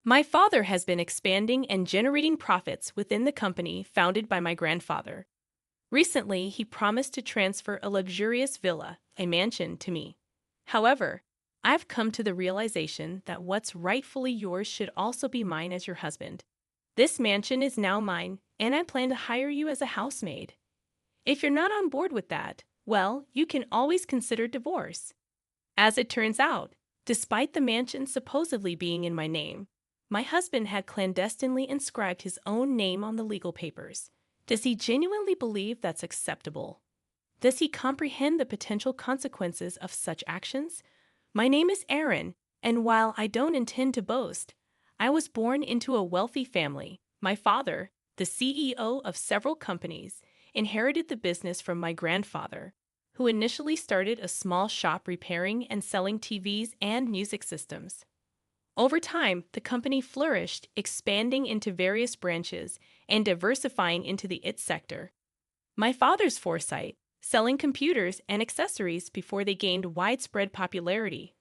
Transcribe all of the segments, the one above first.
My father has been expanding and generating profits within the company founded by my grandfather. Recently, he promised to transfer a luxurious villa, a mansion, to me. However, I've come to the realization that what's rightfully yours should also be mine as your husband. This mansion is now mine, and I plan to hire you as a housemaid. If you're not on board with that, well, you can always consider divorce. As it turns out, despite the mansion supposedly being in my name, my husband had clandestinely inscribed his own name on the legal papers. Does he genuinely believe that's acceptable? Does he comprehend the potential consequences of such actions? My name is Aaron, and while I don't intend to boast, I was born into a wealthy family. My father, the CEO of several companies, inherited the business from my grandfather, who initially started a small shop repairing and selling TVs and music systems. Over time, the company flourished, expanding into various branches and diversifying into the IT sector. My father's foresight, selling computers and accessories before they gained widespread popularity,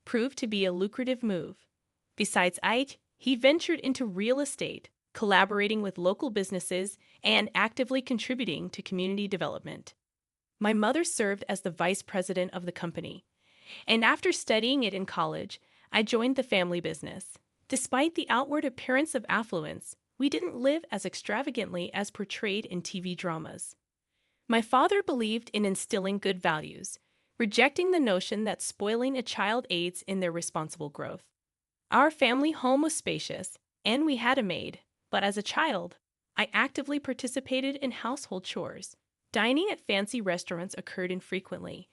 proved to be a lucrative move. Besides IT, he ventured into real estate, collaborating with local businesses and actively contributing to community development. My mother served as the vice president of the company, and after studying it in college, I joined the family business. Despite the outward appearance of affluence, we didn't live as extravagantly as portrayed in TV dramas. My father believed in instilling good values, rejecting the notion that spoiling a child aids in their responsible growth. Our family home was spacious, and we had a maid, but as a child, I actively participated in household chores. Dining at fancy restaurants occurred infrequently,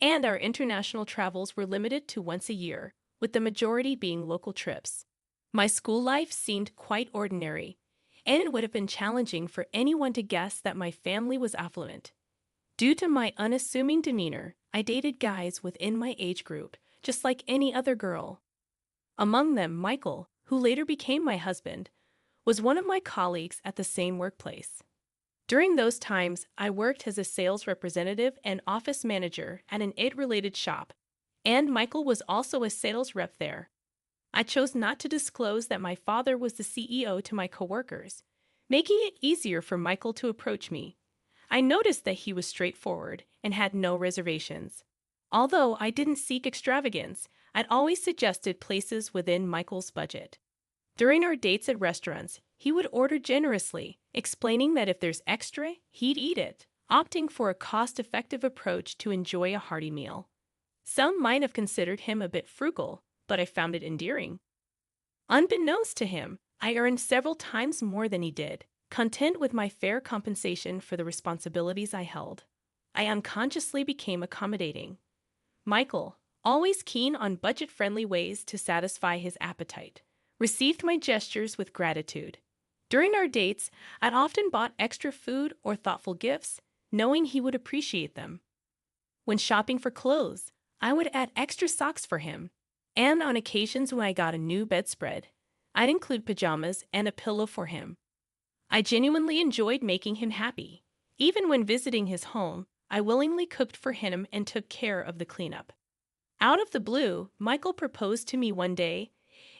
and our international travels were limited to once a year, with the majority being local trips. My school life seemed quite ordinary, and it would have been challenging for anyone to guess that my family was affluent. Due to my unassuming demeanor, I dated guys within my age group, just like any other girl. Among them, Michael, who later became my husband, was one of my colleagues at the same workplace. During those times, I worked as a sales representative and office manager at an IT-related shop, and Michael was also a sales rep there. I chose not to disclose that my father was the CEO to my coworkers, making it easier for Michael to approach me. I noticed that he was straightforward and had no reservations. Although I didn't seek extravagance, I'd always suggested places within Michael's budget. During our dates at restaurants, he would order generously, explaining that if there's extra, he'd eat it, opting for a cost-effective approach to enjoy a hearty meal. Some might have considered him a bit frugal, but I found it endearing. Unbeknownst to him, I earned several times more than he did, content with my fair compensation for the responsibilities I held. I unconsciously became accommodating. Michael, always keen on budget-friendly ways to satisfy his appetite, received my gestures with gratitude. During our dates, I'd often bought extra food or thoughtful gifts, knowing he would appreciate them. When shopping for clothes, I would add extra socks for him, and on occasions when I got a new bedspread, I'd include pajamas and a pillow for him. I genuinely enjoyed making him happy. Even when visiting his home, I willingly cooked for him and took care of the cleanup. Out of the blue, Michael proposed to me one day,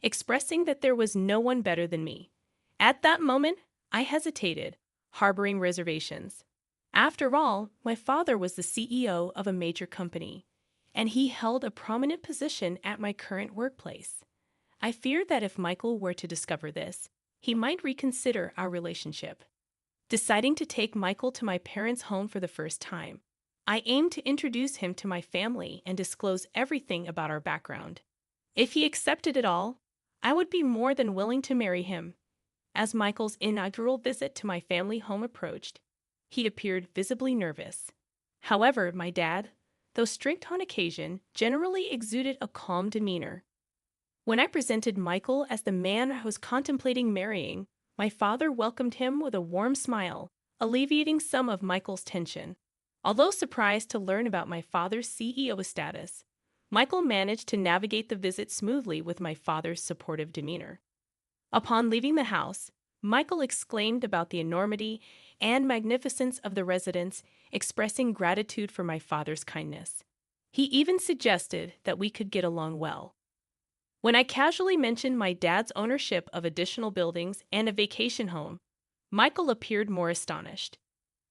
expressing that there was no one better than me. At that moment, I hesitated, harboring reservations. After all, my father was the CEO of a major company, and he held a prominent position at my current workplace. I feared that if Michael were to discover this, he might reconsider our relationship. Deciding to take Michael to my parents' home for the first time, I aimed to introduce him to my family and disclose everything about our background. If he accepted it all, I would be more than willing to marry him. As Michael's inaugural visit to my family home approached, he appeared visibly nervous. However, my dad, though strict on occasion, generally exuded a calm demeanor. When I presented Michael as the man I was contemplating marrying, my father welcomed him with a warm smile, alleviating some of Michael's tension. Although surprised to learn about my father's CEO status, Michael managed to navigate the visit smoothly with my father's supportive demeanor. Upon leaving the house, Michael exclaimed about the enormity and magnificence of the residence, expressing gratitude for my father's kindness. He even suggested that we could get along well. When I casually mentioned my dad's ownership of additional buildings and a vacation home, Michael appeared more astonished.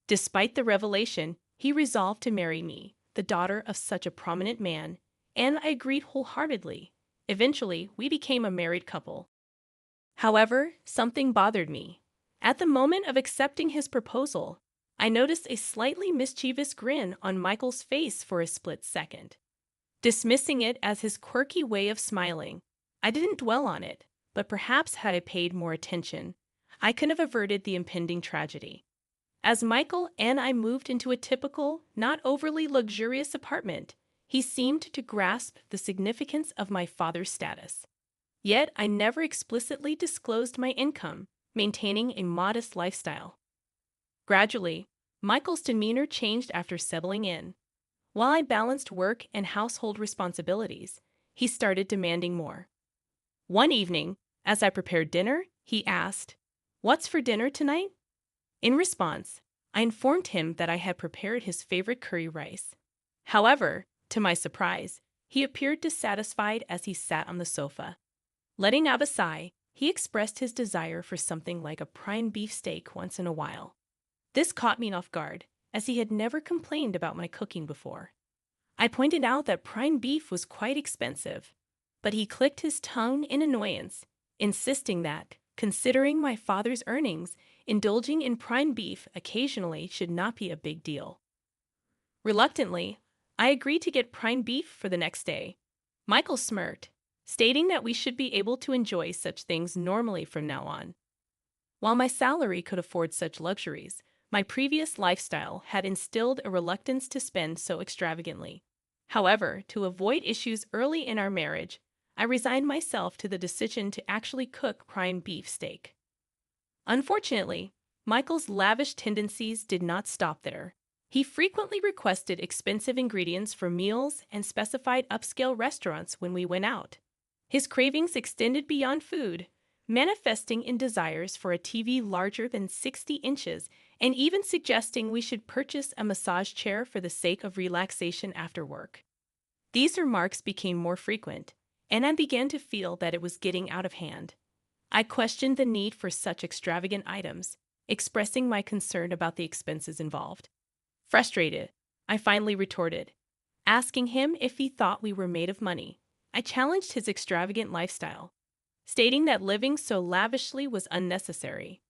Despite the revelation, he resolved to marry me, the daughter of such a prominent man, and I agreed wholeheartedly. Eventually, we became a married couple. However, something bothered me. At the moment of accepting his proposal, I noticed a slightly mischievous grin on Michael's face for a split second. Dismissing it as his quirky way of smiling, I didn't dwell on it, but perhaps had I paid more attention, I could have averted the impending tragedy. As Michael and I moved into a typical, not overly luxurious apartment, he seemed to grasp the significance of my father's status. Yet I never explicitly disclosed my income, maintaining a modest lifestyle. Gradually, Michael's demeanor changed after settling in. While I balanced work and household responsibilities, he started demanding more. One evening, as I prepared dinner, he asked, "What's for dinner tonight?" In response, I informed him that I had prepared his favorite curry rice. However, to my surprise, he appeared dissatisfied as he sat on the sofa. Letting out a sigh, he expressed his desire for something like a prime beef steak once in a while. This caught me off guard, as he had never complained about my cooking before. I pointed out that prime beef was quite expensive, but he clicked his tongue in annoyance, insisting that, considering my father's earnings, indulging in prime beef occasionally should not be a big deal. Reluctantly, I agreed to get prime beef for the next day. Michael smirked, stating that we should be able to enjoy such things normally from now on. While my salary could afford such luxuries, my previous lifestyle had instilled a reluctance to spend so extravagantly. However, to avoid issues early in our marriage, I resigned myself to the decision to actually cook prime beef steak. Unfortunately, Michael's lavish tendencies did not stop there. He frequently requested expensive ingredients for meals and specified upscale restaurants when we went out. His cravings extended beyond food, manifesting in desires for a TV larger than 60 inches and even suggesting we should purchase a massage chair for the sake of relaxation after work. These remarks became more frequent, and I began to feel that it was getting out of hand. I questioned the need for such extravagant items, expressing my concern about the expenses involved. Frustrated, I finally retorted, asking him if he thought we were made of money. I challenged his extravagant lifestyle, stating that living so lavishly was unnecessary.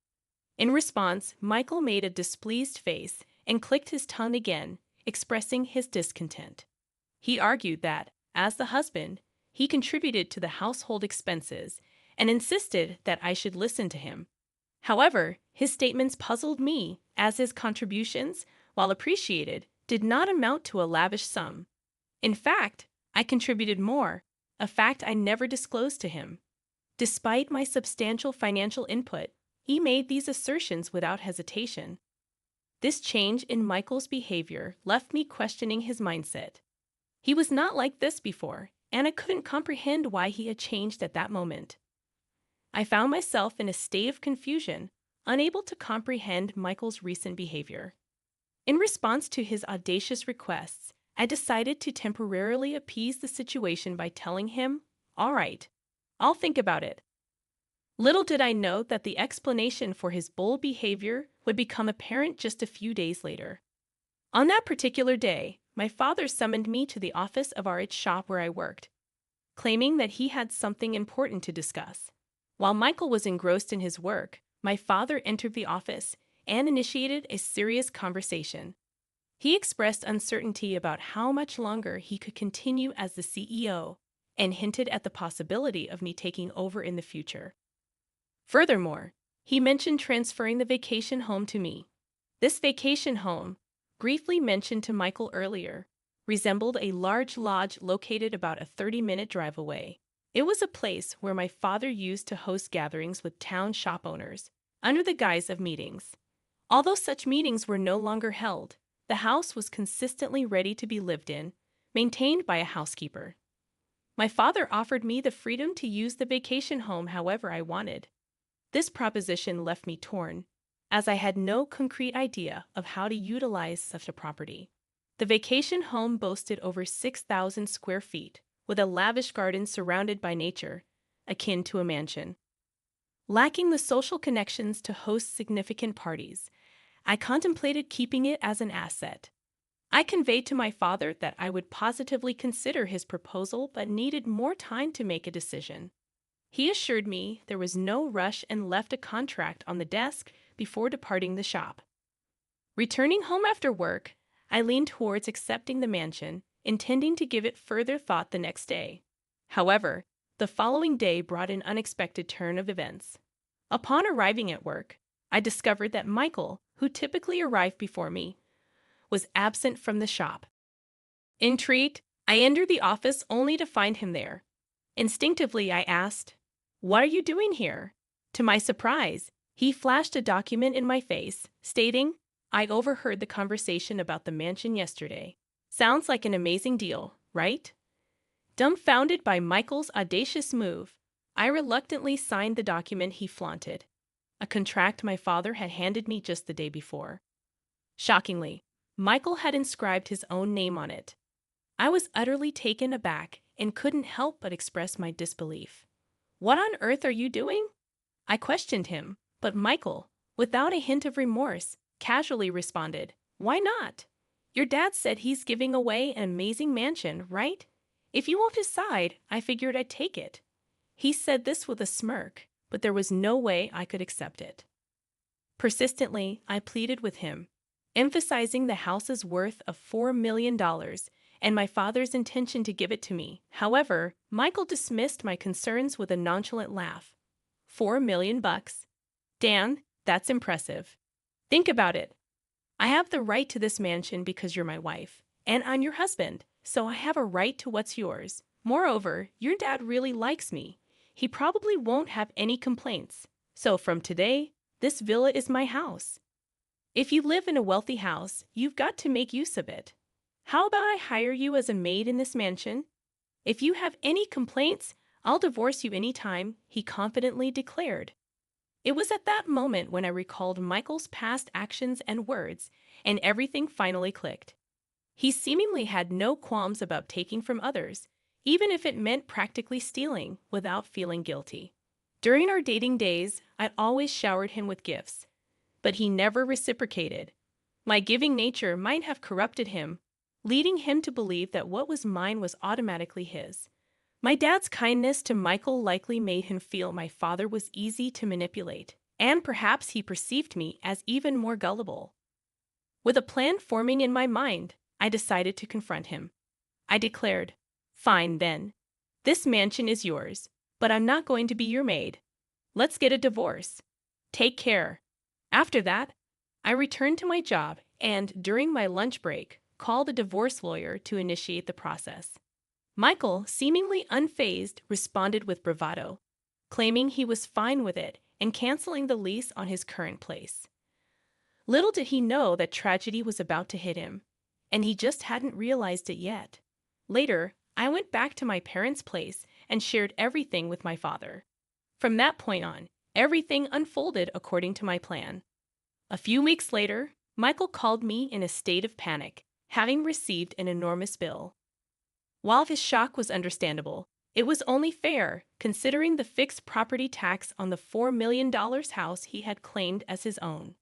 In response, Michael made a displeased face and clicked his tongue again, expressing his discontent. He argued that, as the husband, he contributed to the household expenses and insisted that I should listen to him. However, his statements puzzled me, as his contributions, while appreciated, did not amount to a lavish sum. In fact, I contributed more, a fact I never disclosed to him. Despite my substantial financial input, he made these assertions without hesitation. This change in Michael's behavior left me questioning his mindset. He was not like this before, and I couldn't comprehend why he had changed at that moment. I found myself in a state of confusion, unable to comprehend Michael's recent behavior. In response to his audacious requests, I decided to temporarily appease the situation by telling him, "All right, I'll think about it." Little did I know that the explanation for his bold behavior would become apparent just a few days later. On that particular day, my father summoned me to the office of our shop where I worked, claiming that he had something important to discuss. While Michael was engrossed in his work, my father entered the office and initiated a serious conversation. He expressed uncertainty about how much longer he could continue as the CEO and hinted at the possibility of me taking over in the future. Furthermore, he mentioned transferring the vacation home to me. This vacation home, briefly mentioned to Michael earlier, resembled a large lodge located about a 30-minute drive away. It was a place where my father used to host gatherings with town shop owners, under the guise of meetings. Although such meetings were no longer held, the house was consistently ready to be lived in, maintained by a housekeeper. My father offered me the freedom to use the vacation home however I wanted. This proposition left me torn, as I had no concrete idea of how to utilize such a property. The vacation home boasted over 6,000 square feet, with a lavish garden surrounded by nature, akin to a mansion. Lacking the social connections to host significant parties, I contemplated keeping it as an asset. I conveyed to my father that I would positively consider his proposal but needed more time to make a decision. He assured me there was no rush and left a contract on the desk before departing the shop. Returning home after work, I leaned towards accepting the mansion, intending to give it further thought the next day. However, the following day brought an unexpected turn of events. Upon arriving at work, I discovered that Michael, who typically arrived before me, was absent from the shop. Intrigued, I entered the office only to find him there. Instinctively, I asked, "What are you doing here?" To my surprise, he flashed a document in my face, stating, "I overheard the conversation about the mansion yesterday. Sounds like an amazing deal, right?" Dumbfounded by Michael's audacious move, I reluctantly signed the document he flaunted, a contract my father had handed me just the day before. Shockingly, Michael had inscribed his own name on it. I was utterly taken aback and couldn't help but express my disbelief. "What on earth are you doing?" I questioned him, but Michael, without a hint of remorse, casually responded, "Why not? Your dad said he's giving away an amazing mansion, right? If you won't decide, I figured I'd take it." He said this with a smirk, but there was no way I could accept it. Persistently, I pleaded with him, emphasizing the house's worth of $4 million and my father's intention to give it to me. However, Michael dismissed my concerns with a nonchalant laugh. $4 million bucks? Dan, that's impressive. Think about it. I have the right to this mansion because you're my wife, and I'm your husband, so I have a right to what's yours. Moreover, your dad really likes me. He probably won't have any complaints. So from today, this villa is my house. If you live in a wealthy house, you've got to make use of it. How about I hire you as a maid in this mansion? If you have any complaints, I'll divorce you anytime, he confidently declared. It was at that moment when I recalled Michael's past actions and words, and everything finally clicked. He seemingly had no qualms about taking from others, even if it meant practically stealing, without feeling guilty. During our dating days, I'd always showered him with gifts, but he never reciprocated. My giving nature might have corrupted him, leading him to believe that what was mine was automatically his. My dad's kindness to Michael likely made him feel my father was easy to manipulate, and perhaps he perceived me as even more gullible. With a plan forming in my mind, I decided to confront him. I declared, "Fine then. This mansion is yours, but I'm not going to be your maid. Let's get a divorce. Take care." After that, I returned to my job and, during my lunch break, called a divorce lawyer to initiate the process. Michael, seemingly unfazed, responded with bravado, claiming he was fine with it and canceling the lease on his current place. Little did he know that tragedy was about to hit him, and he just hadn't realized it yet. Later, I went back to my parents' place and shared everything with my father. From that point on, everything unfolded according to my plan. A few weeks later, Michael called me in a state of panic, having received an enormous bill. While his shock was understandable, it was only fair, considering the fixed property tax on the $4 million house he had claimed as his own.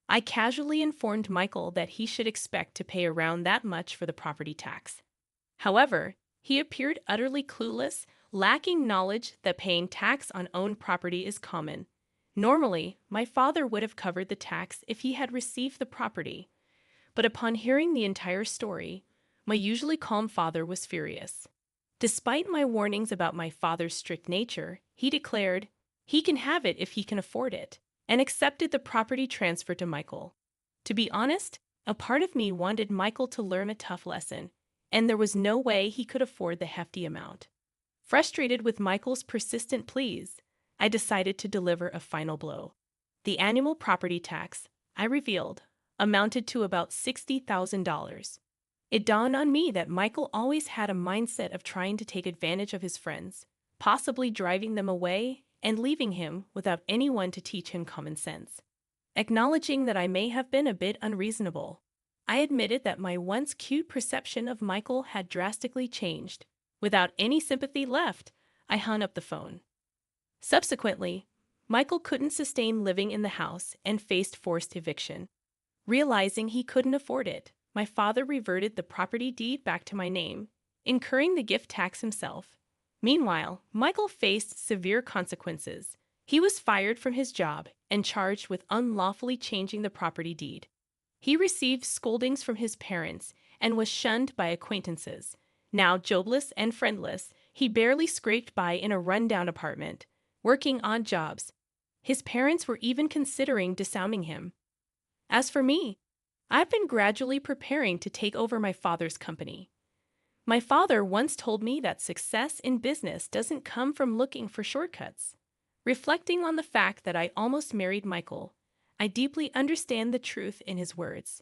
I casually informed Michael that he should expect to pay around that much for the property tax. However, he appeared utterly clueless, lacking knowledge that paying tax on owned property is common. Normally, my father would have covered the tax if he had received the property, but upon hearing the entire story, my usually calm father was furious. Despite my warnings about my father's strict nature, he declared he can have it if he can afford it, and accepted the property transfer to Michael. To be honest, a part of me wanted Michael to learn a tough lesson, and there was no way he could afford the hefty amount. Frustrated with Michael's persistent pleas, I decided to deliver a final blow. The annual property tax, I revealed, amounted to about $60,000. It dawned on me that Michael always had a mindset of trying to take advantage of his friends, possibly driving them away and leaving him without anyone to teach him common sense. Acknowledging that I may have been a bit unreasonable, I admitted that my once cute perception of Michael had drastically changed. Without any sympathy left, I hung up the phone. Subsequently, Michael couldn't sustain living in the house and faced forced eviction. Realizing he couldn't afford it, my father reverted the property deed back to my name, incurring the gift tax himself. Meanwhile, Michael faced severe consequences. He was fired from his job and charged with unlawfully changing the property deed. He received scoldings from his parents and was shunned by acquaintances. Now jobless and friendless, he barely scraped by in a rundown apartment, working odd jobs. His parents were even considering disowning him. As for me, I've been gradually preparing to take over my father's company. My father once told me that success in business doesn't come from looking for shortcuts. Reflecting on the fact that I almost married Michael, I deeply understand the truth in his words.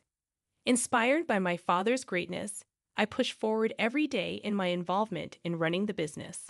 Inspired by my father's greatness, I push forward every day in my involvement in running the business.